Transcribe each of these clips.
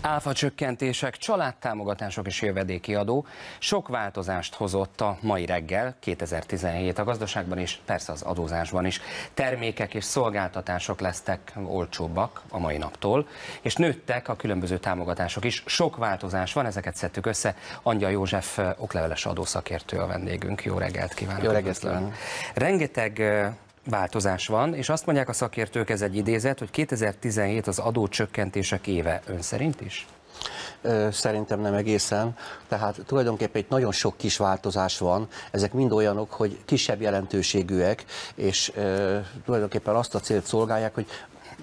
Áfa csökkentések, családtámogatások és jövedéki adó sok változást hozott a mai reggel, 2017 a gazdaságban is, persze az adózásban is. Termékek és szolgáltatások lesznek olcsóbbak a mai naptól, és nőttek a különböző támogatások is. Sok változás van, ezeket szedtük össze. Angyal József okleveles adószakértő a vendégünk. Jó reggelt kívánok! Jó reggelt kívánok! Rengeteg változás van, és azt mondják a szakértők, ez egy idézet, hogy 2017 az adócsökkentések éve. Ön szerint is? Szerintem nem egészen. Tehát tulajdonképpen itt nagyon sok kis változás van, ezek mind olyanok, hogy kisebb jelentőségűek, és tulajdonképpen azt a célt szolgálják, hogy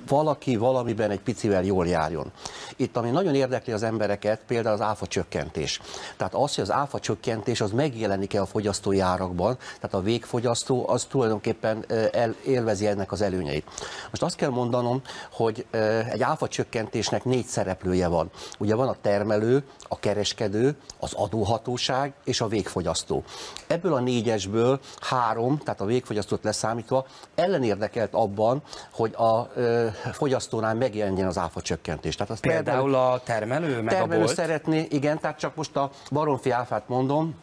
valaki valamiben egy picivel jól járjon. Itt, ami nagyon érdekli az embereket, például az áfa csökkentés. Tehát az, hogy az áfa csökkentés az megjelenik-e a fogyasztói árakban, tehát a végfogyasztó az tulajdonképpen élvezi ennek az előnyeit. Most azt kell mondanom, hogy egy áfa csökkentésnek 4 szereplője van. Ugye van a termelő, a kereskedő, az adóhatóság és a végfogyasztó. Ebből a 4-esből 3, tehát a végfogyasztót leszámítva, ellenérdekelt abban, hogy a fogyasztónál megjelenjen az áfa csökkentés. Tehát például a termelő, meg a bolt? Szeretné, igen, tehát csak most a baromfi áfát mondom,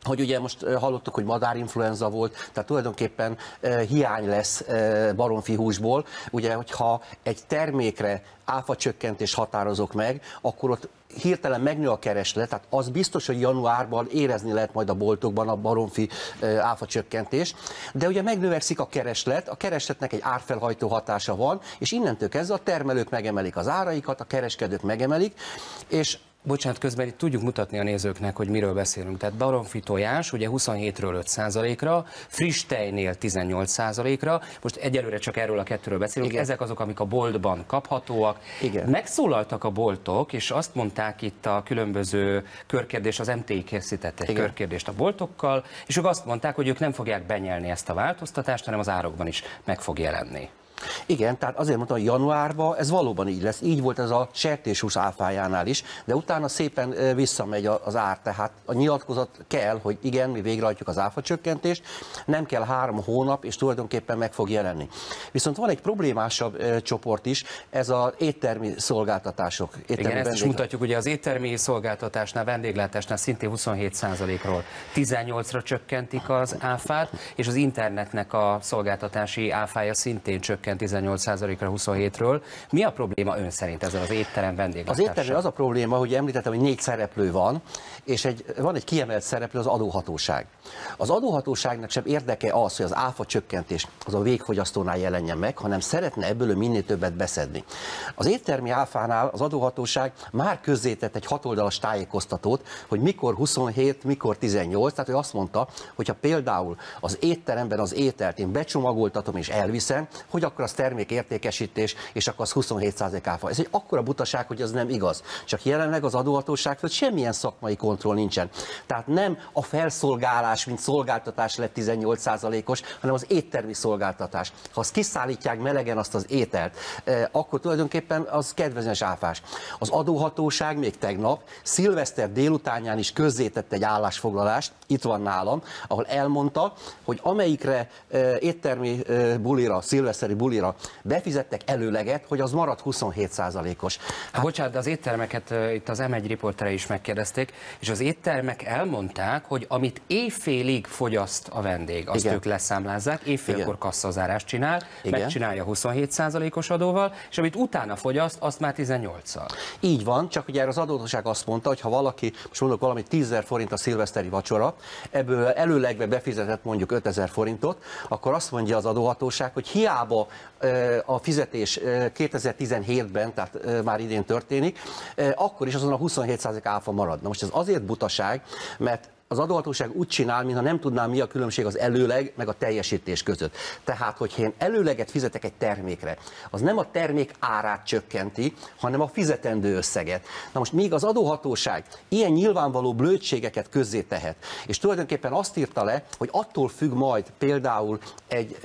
hogy ugye most hallottuk, hogy madárinfluenza volt, tehát tulajdonképpen hiány lesz baromfi húsból. Ugye, hogyha egy termékre áfacsökkentést határozok meg, akkor ott hirtelen megnő a kereslet, tehát az biztos, hogy januárban érezni lehet majd a boltokban a baromfi áfacsökkentés, de ugye megnövekszik a keresletnek egy árfelhajtó hatása van, és innentől kezdve a termelők megemelik az áraikat, a kereskedők megemelik, és bocsánat, közben itt tudjuk mutatni a nézőknek, hogy miről beszélünk. Tehát baromfi tojás, ugye 27-ről 5%-ra, friss tejnél 18%-ra, most egyelőre csak erről a kettőről beszélünk, igen. Ezek azok, amik a boltban kaphatóak. Igen. Megszólaltak a boltok, és azt mondták itt a különböző körkérdés, az MTI készített egy körkérdést a boltokkal, és ők azt mondták, hogy ők nem fogják benyelni ezt a változtatást, hanem az árokban is meg fog jelenni. Igen, tehát azért mondtam, hogy januárban ez valóban így lesz. Így volt ez a sertéshús áfájánál is, de utána szépen visszamegy az ár. Tehát a nyilatkozat kell, hogy igen, mi végrehajtjuk az áfacsökkentést, nem kell 3 hónap, és tulajdonképpen meg fog jelenni. Viszont van egy problémásabb csoport is, ez az éttermi szolgáltatások. Igen, ezt is mutatjuk, ugye az éttermi szolgáltatásnál, vendéglátásnál szintén 27%-ról 18-ra csökkentik az áfát, és az internetnek a szolgáltatási áfája szintén csökkent 18%-ra 27-ről. Mi a probléma ön szerint ezzel az étterem vendéglátással? Az étterem az a probléma, hogy említettem, hogy 4 szereplő van, és van egy kiemelt szereplő, az adóhatóság. Az adóhatóságnak sem érdeke az, hogy az áfa csökkentés az a végfogyasztónál jelenjen meg, hanem szeretne ebből minél többet beszedni. Az éttermi áfánál az adóhatóság már közzétett egy 6 oldalas tájékoztatót, hogy mikor 27, mikor 18, tehát ő azt mondta, hogyha például az étteremben az ételt én becsomagoltatom és elviszem, hogy akkor az termékértékesítés, és akkor az 27% áfa. Ez egy akkora butaság, hogy az nem igaz. Csak jelenleg az adóhatóság fölött semmilyen szakmai kontroll nincsen. Tehát nem a felszolgálás, mint szolgáltatás lett 18%-os, hanem az éttermi szolgáltatás. Ha azt kiszállítják melegen azt az ételt, akkor tulajdonképpen az kedvezményes áfás. Az adóhatóság még tegnap, szilveszter délutánján is közzétett egy állásfoglalást, itt van nálam, ahol elmondta, hogy amelyikre éttermi bulira, szilveszteri bulira befizettek előleget, hogy az marad 27%-os. Bocsánat, de az éttermeket itt az M1 riportere is megkérdezték, és az éttermek elmondták, hogy amit éjfélig fogyaszt a vendég, azt ők leszámlázzák, éjfélkor kasszazárást csinál, megcsinálja 27%-os adóval, és amit utána fogyaszt, azt már 18-szal. Így van, csak ugye az adóhatóság azt mondta, hogy ha valaki, most mondok valami 10 000 forint a szilveszteri vacsora, ebből előlegbe befizetett mondjuk 5 000 forintot, akkor azt mondja az adóhatóság, hogy hiába a fizetés 2017-ben, tehát már idén történik, akkor is azon a 27% áfa marad. Na most ez azért butaság, mert az adóhatóság úgy csinál, mintha nem tudnám, mi a különbség az előleg meg a teljesítés között. Tehát, hogyha én előleget fizetek egy termékre, az nem a termék árát csökkenti, hanem a fizetendő összeget. Na most míg az adóhatóság ilyen nyilvánvaló blödségeket közzétehet, és tulajdonképpen azt írta le, hogy attól függ majd például egy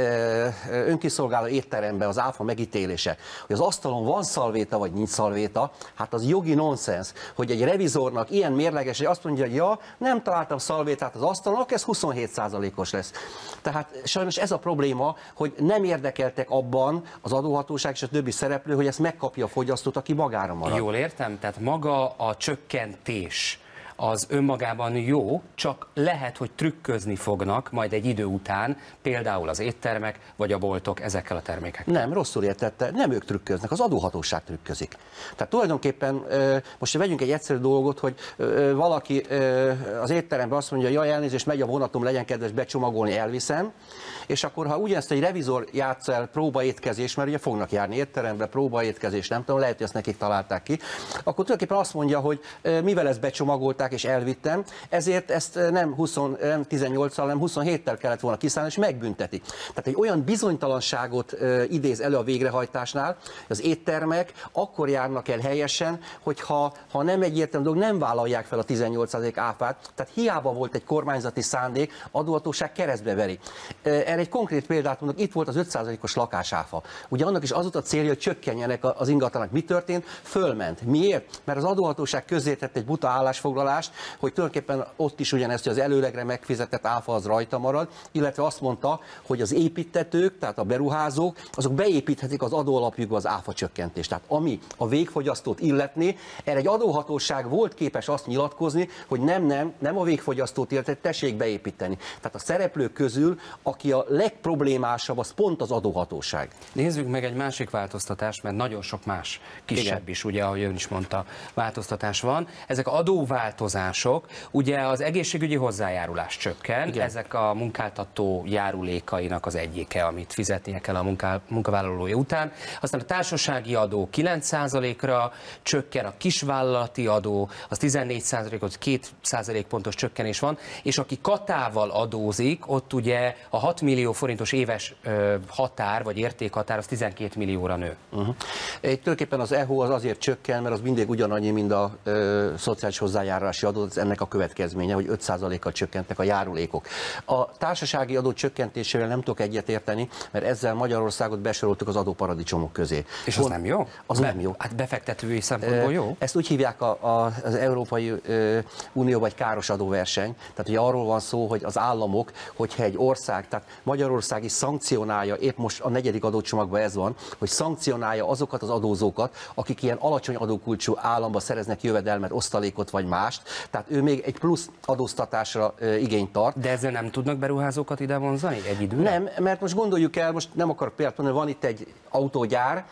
önkiszolgáló étteremben az áfa megítélése, hogy az asztalon van szalvéta vagy nincs szalvéta, hát az jogi nonsens, hogy egy revizornak ilyen mérleges, hogy azt mondja, hogy ja, nem találtam találtam szalvétát az asztalon, akkor ez 27%-os lesz. Tehát sajnos ez a probléma, hogy nem érdekeltek abban az adóhatóság és a többi szereplő, hogy ezt megkapja a fogyasztót, aki magára marad. Jól értem? Tehát maga a csökkentés az önmagában jó, csak lehet, hogy trükközni fognak majd egy idő után, például az éttermek vagy a boltok ezekkel a termékekkel. Nem, rosszul értette, nem ők trükköznek, az adóhatóság trükközik. Tehát tulajdonképpen most vegyünk egy egyszerű dolgot, hogy valaki az étteremben azt mondja, jaj, elnézést, megy a vonatom, legyen kedves becsomagolni, elviszem, és akkor ha ugyanezt egy revizor játsza el próbaétkezés, mert ugye fognak járni étterembe, próbaétkezés, nem tudom, lehet, hogy ezt nekik találták ki, akkor tulajdonképpen azt mondja, hogy mivel ezt becsomagolták és elvittem, ezért ezt nem 18-al, hanem 27-tel kellett volna kiszállni, és megbünteti. Tehát egy olyan bizonytalanságot idéz elő a végrehajtásnál, az éttermek akkor járnak el helyesen, hogyha nem egyértelmű dolog, nem vállalják fel a 18% áfát, tehát hiába volt egy kormányzati szándék, adóhatóság keresztbe veri. Erre egy konkrét példát mondok, itt volt az 5%-os lakásáfa. Ugye annak is az volt a célja, hogy csökkenjenek az ingatlanak. Mi történt? Fölment. Miért? Mert az adóhatóság közzétett egy buta állásfoglalást, hogy tulajdonképpen ott is ugyanezt, hogy az előlegre megfizetett áfa az rajta marad, illetve azt mondta, hogy az építtetők, tehát a beruházók, azok beépíthetik az adóalapjukba az áfa csökkentést. Tehát ami a végfogyasztót illetné, erre egy adóhatóság volt képes azt nyilatkozni, hogy nem a végfogyasztót illetve, tessék beépíteni. Tehát a szereplők közül, aki a legproblémásabb, az pont az adóhatóság. Nézzük meg egy másik változtatást, mert nagyon sok más kisebb is, ugye, ahogy ön is mondta, változtatás van. Ezek adóváltozások, ugye az egészségügyi hozzájárulás csökken, igen. Ezek a munkáltató járulékainak az egyike, amit fizetnie kell a munkavállalója után. Aztán a társasági adó 9%-ra csökken, a kisvállalati adó az 14%-ot, 2% pontos csökkenés van, és aki katával adózik, ott ugye a 6 millió forintos éves határ, vagy értékhatár, az 12 millióra nő. Tulajdonképpen az EHO az azért csökken, mert az mindig ugyanannyi, mint a szociális hozzájárulási adó, ez ennek a következménye, hogy 5%-kal csökkentek a járulékok. A társasági adó csökkentésével nem tudok egyetérteni, mert ezzel Magyarországot besoroltuk az adóparadicsomok közé. És az nem jó? Az nem jó. Hát befektetői szempontból jó? Ezt úgy hívják az Európai Unió vagy káros adóverseny. Tehát ugye arról van szó, hogy az államok, hogyha egy ország, tehát Magyarország is szankcionálja, épp most a 4. adócsomagban ez van, hogy szankcionálja azokat az adózókat, akik ilyen alacsony adókulcsú államba szereznek jövedelmet, osztalékot vagy mást. Tehát ő még egy plusz adóztatásra igényt tart. De ezzel nem tudnak beruházókat ide vonzani egy időre? Nem, mert most gondoljuk el, most nem akarok példát mondani, van itt egy autógyár,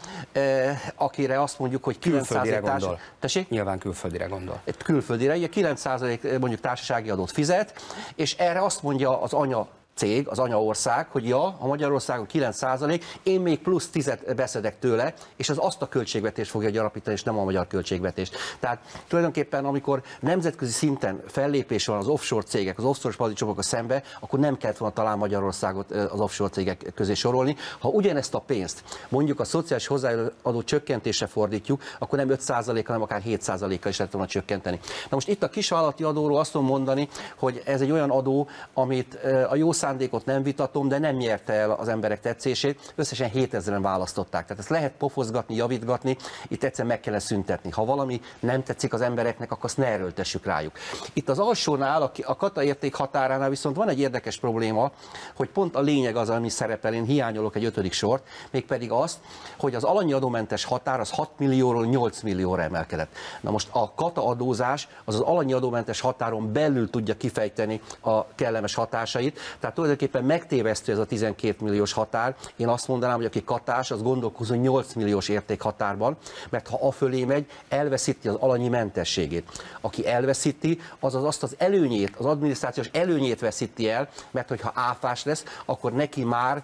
akire azt mondjuk, hogy 9% gondol. Tessék? Nyilván külföldire gondol. Külföldire, ugye 9% mondjuk társasági adót fizet, és erre azt mondja az anya cég, az anyaország, hogy ja, a Magyarországon 9%, én még plusz 10-et beszedek tőle, és az azt a költségvetést fogja gyarapítani, és nem a magyar költségvetést. Tehát tulajdonképpen, amikor nemzetközi szinten fellépés van az offshore cégek, az offshore paradicsomok szembe, akkor nem kellett volna talán Magyarországot az offshore cégek közé sorolni. Ha ugyanezt a pénzt mondjuk a szociális hozzáadó csökkentésre fordítjuk, akkor nem 5%-kal, hanem akár 7%-kal is lehet volna csökkenteni. Na most itt a kisvállalati adóról azt tudom mondani, hogy ez egy olyan adó, amit a jó szándékot nem vitatom, de nem nyerte el az emberek tetszését. Összesen 7000-en választották. Tehát ezt lehet pofozgatni, javítgatni, itt egyszerűen meg kellene szüntetni. Ha valami nem tetszik az embereknek, akkor azt ne erőltessük rájuk. Itt az alsónál, a kata érték határánál viszont van egy érdekes probléma, hogy pont a lényeg az, ami szerepel, én hiányolok egy 5. sort, mégpedig azt, hogy az alanyi adómentes határ az 6 millióról 8 millióra emelkedett. Na most a kata adózás az alanyi adómentes határon belül tudja kifejteni a kellemes hatásait, tehát tulajdonképpen megtévesztő ez a 12 milliós határ. Én azt mondanám, hogy aki katás, az gondolkozó 8 milliós értékhatárban, mert ha afölé megy, elveszíti az alanyi mentességét. Aki elveszíti, azaz azt az előnyét, az adminisztrációs előnyét veszíti el, mert hogyha áfás lesz, akkor neki már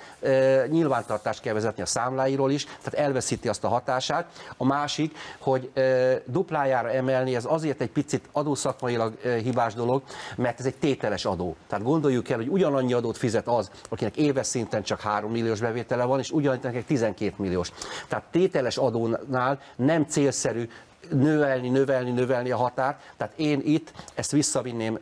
nyilvántartást kell vezetni a számláiról is, tehát elveszíti azt a hatását. A másik, hogy duplájára emelni, ez azért egy picit adószakmailag hibás dolog, mert ez egy tételes adó. Tehát gondoljuk el, hogy ugyanannyi adót fizet az, akinek éves szinten csak 3 milliós bevétele van, és ugyanannyinek 12 milliós. Tehát tételes adónál nem célszerű növelni a határt, tehát én itt ezt visszavinném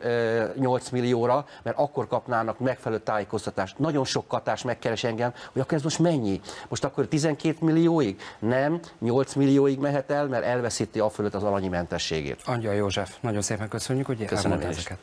8 millióra, mert akkor kapnának megfelelő tájékoztatást. Nagyon sok katás megkeres engem, hogy akkor ez most mennyi? Most akkor 12 millióig? Nem, 8 millióig mehet el, mert elveszíti a fölött az alanyi mentességét. Angyal József, nagyon szépen köszönjük, hogy elmondta ezeket.